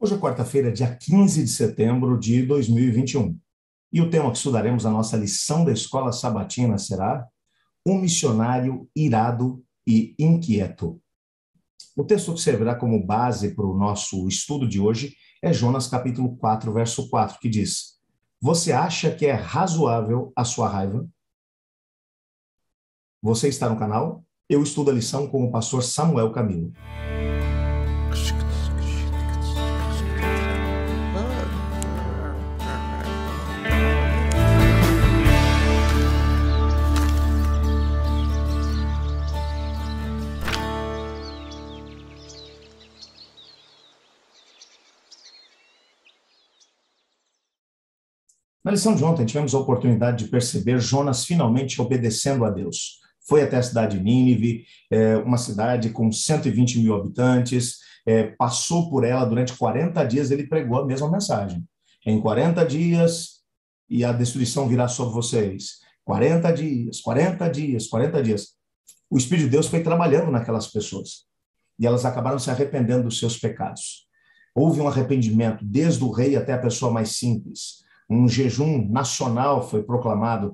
Hoje é quarta-feira, dia 15 de setembro de 2021. E o tema que estudaremos na nossa lição da escola sabatina será Um missionário irado e inquieto. O texto que servirá como base para o nosso estudo de hoje é Jonas capítulo 4, verso 4, que diz: Você acha que é razoável a sua raiva? Você está no canal? Eu estudo a lição com o pastor Samuel Camilo. Na lição de ontem, tivemos a oportunidade de perceber Jonas finalmente obedecendo a Deus. Foi até a cidade de Nínive, uma cidade com 120 mil habitantes, passou por ela durante 40 dias, ele pregou a mesma mensagem. Em 40 dias, e a destruição virá sobre vocês. 40 dias, 40 dias, 40 dias. O Espírito de Deus foi trabalhando naquelas pessoas, e elas acabaram se arrependendo dos seus pecados. Houve um arrependimento, desde o rei até a pessoa mais simples. Um jejum nacional foi proclamado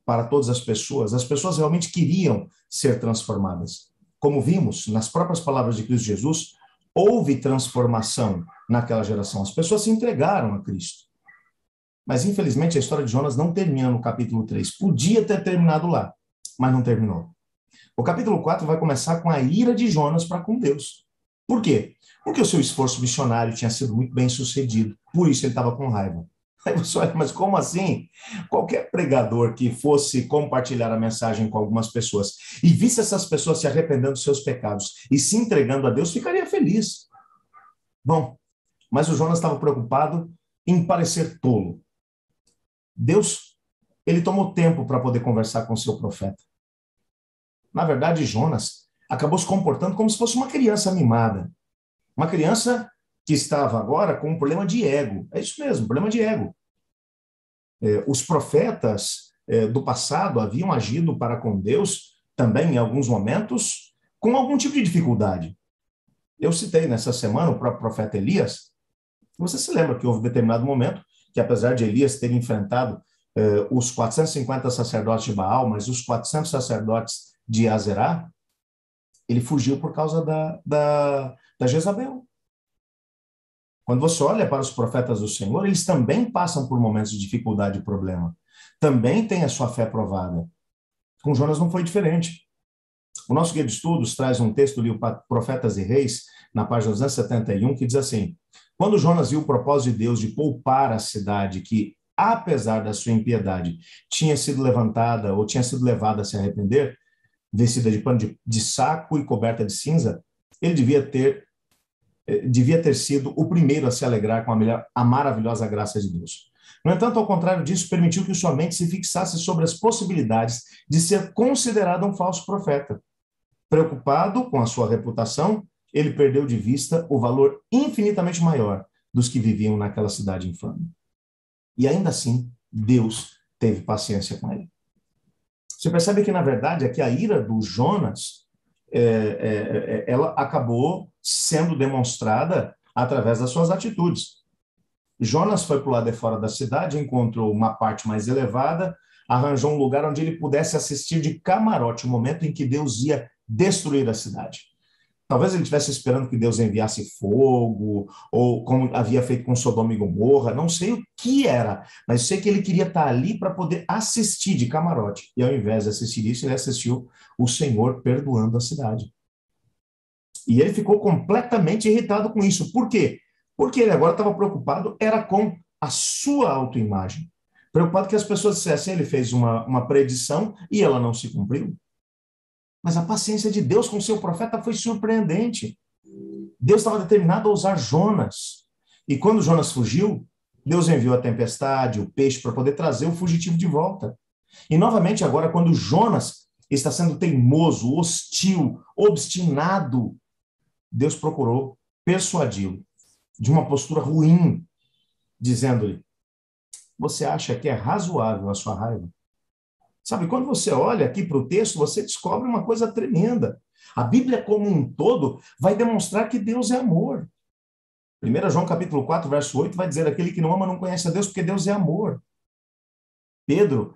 para todas as pessoas. As pessoas realmente queriam ser transformadas. Como vimos, nas próprias palavras de Cristo Jesus, houve transformação naquela geração. As pessoas se entregaram a Cristo. Mas, infelizmente, a história de Jonas não termina no capítulo 3. Podia ter terminado lá, mas não terminou. O capítulo 4 vai começar com a ira de Jonas para com Deus. Por quê? Porque o seu esforço missionário tinha sido muito bem sucedido. Por isso ele estava com raiva. Aí você olha, mas como assim? Qualquer pregador que fosse compartilhar a mensagem com algumas pessoas e visse essas pessoas se arrependendo dos seus pecados e se entregando a Deus, ficaria feliz. Bom, mas o Jonas estava preocupado em parecer tolo. Deus, ele tomou tempo para poder conversar com o seu profeta. Na verdade, Jonas acabou se comportando como se fosse uma criança mimada. Uma criança que estava agora com um problema de ego. É isso mesmo, problema de ego. Os profetas do passado haviam agido para com Deus também, em alguns momentos, com algum tipo de dificuldade. Eu citei nessa semana o próprio profeta Elias. Você se lembra que houve um determinado momento que, apesar de Elias ter enfrentado os 450 sacerdotes de Baal, mas os 400 sacerdotes de Azerá, ele fugiu por causa da Jezabel. Quando você olha para os profetas do Senhor, eles também passam por momentos de dificuldade e problema. Também têm a sua fé provada. Com Jonas não foi diferente. O nosso guia de estudos traz um texto do livro Profetas e Reis, na página 271, que diz assim: Quando Jonas viu o propósito de Deus de poupar a cidade que, apesar da sua impiedade, tinha sido levantada ou tinha sido levada a se arrepender, vestida de pano de saco e coberta de cinza, ele devia ter sido o primeiro a se alegrar com a maravilhosa graça de Deus. No entanto, ao contrário disso, permitiu que sua mente se fixasse sobre as possibilidades de ser considerado um falso profeta. Preocupado com a sua reputação, ele perdeu de vista o valor infinitamente maior dos que viviam naquela cidade infame. E ainda assim, Deus teve paciência com ele. Você percebe que, na verdade, aqui a ira do Jonas, ela acabou sendo demonstrada através das suas atitudes. Jonas foi para o lado de fora da cidade, encontrou uma parte mais elevada, arranjou um lugar onde ele pudesse assistir de camarote o momento em que Deus ia destruir a cidade. Talvez ele estivesse esperando que Deus enviasse fogo, ou como havia feito com Sodoma e Gomorra, não sei o que era, mas sei que ele queria estar ali para poder assistir de camarote. E ao invés de assistir isso, ele assistiu o Senhor perdoando a cidade. E ele ficou completamente irritado com isso. Por quê? Porque ele agora estava preocupado, era com a sua autoimagem. Preocupado que as pessoas dissessem, ele fez uma predição e ela não se cumpriu. Mas a paciência de Deus com o seu profeta foi surpreendente. Deus estava determinado a usar Jonas. E quando Jonas fugiu, Deus enviou a tempestade, o peixe, para poder trazer o fugitivo de volta. E novamente agora, quando Jonas está sendo teimoso, hostil, obstinado, Deus procurou persuadi-lo de uma postura ruim, dizendo-lhe: você acha que é razoável a sua raiva? Sabe, quando você olha aqui para o texto, você descobre uma coisa tremenda. A Bíblia como um todo vai demonstrar que Deus é amor. 1 João capítulo 4, verso 8, vai dizer: aquele que não ama não conhece a Deus, porque Deus é amor. Pedro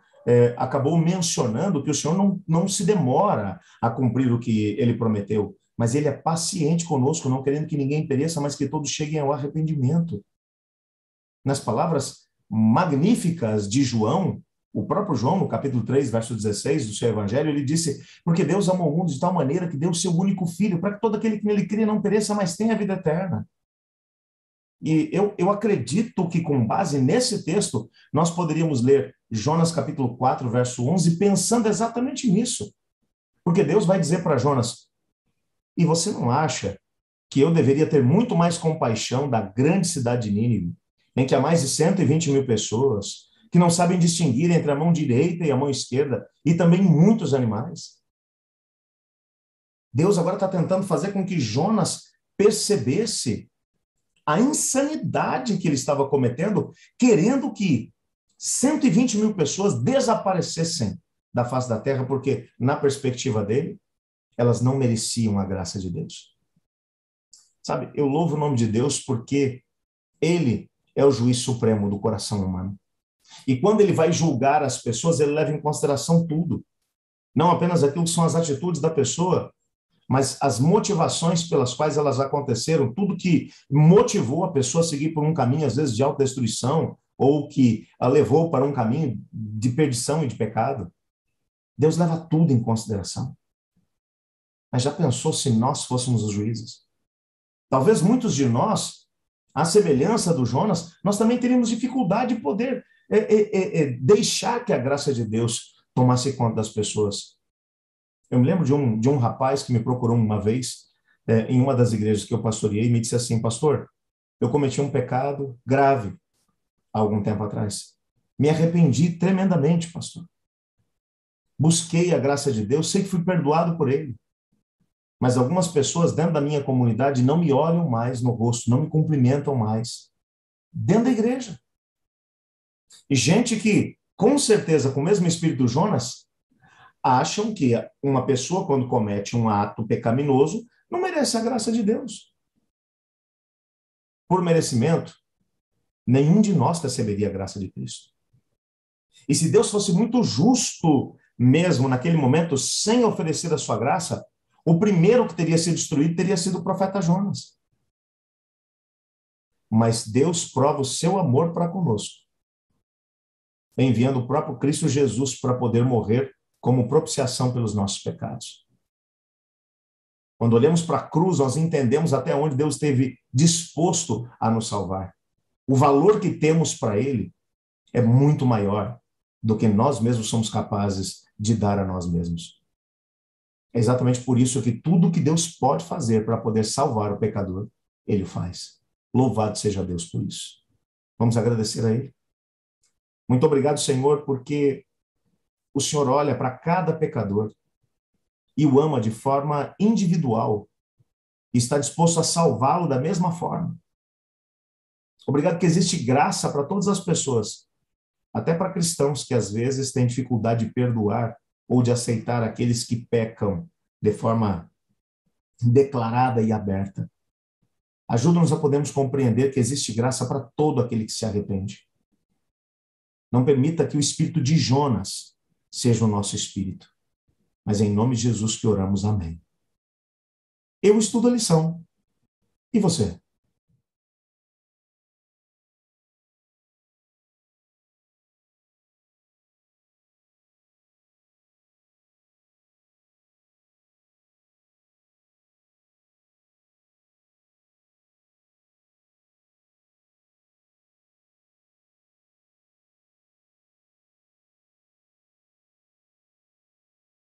acabou mencionando que o Senhor não se demora a cumprir o que ele prometeu, mas ele é paciente conosco, não querendo que ninguém pereça, mas que todos cheguem ao arrependimento. Nas palavras magníficas de João, o próprio João, no capítulo 3, verso 16 do seu evangelho, ele disse: porque Deus amou o mundo de tal maneira que deu o seu único filho, para que todo aquele que nele crê não pereça, mas tenha a vida eterna. E eu acredito que, com base nesse texto, nós poderíamos ler Jonas capítulo 4, verso 11, pensando exatamente nisso. Porque Deus vai dizer para Jonas: e você não acha que eu deveria ter muito mais compaixão da grande cidade de Nínive, em que há mais de 120 mil pessoas, que não sabem distinguir entre a mão direita e a mão esquerda, e também muitos animais? Deus agora está tentando fazer com que Jonas percebesse a insanidade que ele estava cometendo, querendo que 120 mil pessoas desaparecessem da face da terra, porque, na perspectiva dele, elas não mereciam a graça de Deus. Sabe, eu louvo o nome de Deus porque ele é o juiz supremo do coração humano. E quando ele vai julgar as pessoas, ele leva em consideração tudo. Não apenas aquilo que são as atitudes da pessoa, mas as motivações pelas quais elas aconteceram, tudo que motivou a pessoa a seguir por um caminho, às vezes, de autodestruição, ou que a levou para um caminho de perdição e de pecado. Deus leva tudo em consideração. Mas já pensou se nós fôssemos os juízes? Talvez muitos de nós, à semelhança do Jonas, nós também teríamos dificuldade de poder deixar que a graça de Deus tomasse conta das pessoas. Eu me lembro de um rapaz que me procurou uma vez, em uma das igrejas que eu pastoreei, e me disse assim: pastor, eu cometi um pecado grave há algum tempo atrás. Me arrependi tremendamente, pastor. Busquei a graça de Deus, sei que fui perdoado por ele. Mas algumas pessoas dentro da minha comunidade não me olham mais no rosto, não me cumprimentam mais. Dentro da igreja. E gente que, com certeza, com o mesmo espírito do Jonas, acham que uma pessoa, quando comete um ato pecaminoso, não merece a graça de Deus. Por merecimento, nenhum de nós receberia a graça de Cristo. E se Deus fosse muito justo mesmo naquele momento, sem oferecer a sua graça, o primeiro que teria sido destruído teria sido o profeta Jonas. Mas Deus prova o seu amor para conosco, enviando o próprio Cristo Jesus para poder morrer como propiciação pelos nossos pecados. Quando olhamos para a cruz, nós entendemos até onde Deus esteve disposto a nos salvar. O valor que temos para Ele é muito maior do que nós mesmos somos capazes de dar a nós mesmos. É exatamente por isso que tudo que Deus pode fazer para poder salvar o pecador, Ele faz. Louvado seja Deus por isso. Vamos agradecer a Ele. Muito obrigado, Senhor, porque o Senhor olha para cada pecador e o ama de forma individual e está disposto a salvá-lo da mesma forma. Obrigado que existe graça para todas as pessoas, até para cristãos que às vezes têm dificuldade de perdoar ou de aceitar aqueles que pecam de forma declarada e aberta. Ajuda-nos a podermos compreender que existe graça para todo aquele que se arrepende. Não permita que o espírito de Jonas seja o nosso espírito. Mas em nome de Jesus que oramos, amém. Eu estudo a lição. E você?